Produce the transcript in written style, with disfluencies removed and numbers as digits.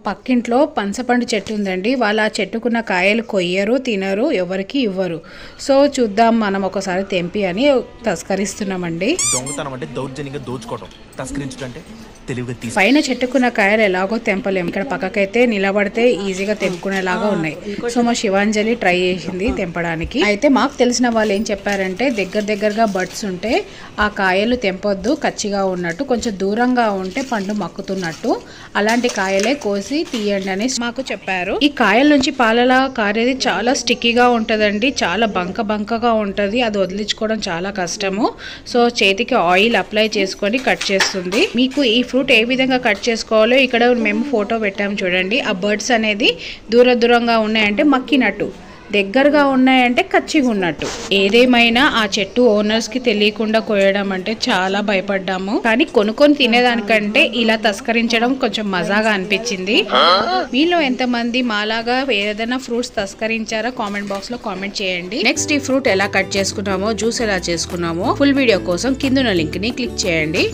పక్కింట్లో పనసపండు చెట్టు ఉందండి. వాళ్ళు ఆ చెట్టుకున్న కాయలు కొయ్యరు, తినరు, ఎవరికి ఇవ్వరు. సో చూద్దాం మనం ఒకసారి తెంపి అని తస్కరిస్తున్నామండి. దొంగతనం అంటే దౌర్జన్యంగా దోచుకోవడం, తస్కరించడం అంటే తెలివిగా తీసి. పైన చెట్టుకున్న కాయలు ఎలాగో తెంపలేము. ఇక్కడ పక్కకైతే నిలబడితే ఈజీగా తెంపుకునేలాగా ఉన్నాయి. సో మా శివాంజలి ట్రై చేసింది తెంపడానికి. అయితే మాకు తెలిసిన వాళ్ళు ఏం చెప్పారంటే దగ్గరగా బడ్స్ ఉంటే ఆ కాయలు తెంపొద్దు, కచ్చిగా ఉన్నట్టు, కొంచెం దూరంగా ఉంటే పండు మక్కుతున్నట్టు, అలాంటి కాయలే కోసి తీయండి అని మాకు చెప్పారు. ఈ కాయల నుంచి పాలలా కారేది చాలా స్టిక్కీగా ఉంటదండి, చాలా బంకగా ఉంటది. అది వదిలించుకోవడం చాలా కష్టము. సో చేతికి ఆయిల్ అప్లై చేసుకొని కట్ చేస్తుంది. మీకు ఈ ఫ్రూట్ ఏ విధంగా కట్ చేసుకోవాలో ఇక్కడ మేము ఫోటో పెట్టాము చూడండి. ఆ బర్డ్స్ అనేది దూరంగా ఉన్నాయంటే మక్కినట్టు, దగ్గరగా ఉన్నాయంటే కచ్చిగా ఉన్నట్టు. ఏదేమైనా ఆ చెట్టు ఓనర్స్ కి తెలియకుండా కోయడం అంటే చాలా భయపడ్డాము. కానీ కొనుక్కొని తినేదానికంటే ఇలా తస్కరించడం కొంచెం మజాగా అనిపించింది. మీలో ఎంతమంది మాలాగా ఏదైనా ఫ్రూట్స్ తస్కరించారో కామెంట్ బాక్స్ లో కామెంట్ చేయండి. నెక్స్ట్ ఈ ఫ్రూట్ ఎలా కట్ చేసుకున్నామో, జ్యూస్ ఎలా చేసుకున్నామో ఫుల్ వీడియో కోసం కింద లింక్ ని క్లిక్ చేయండి.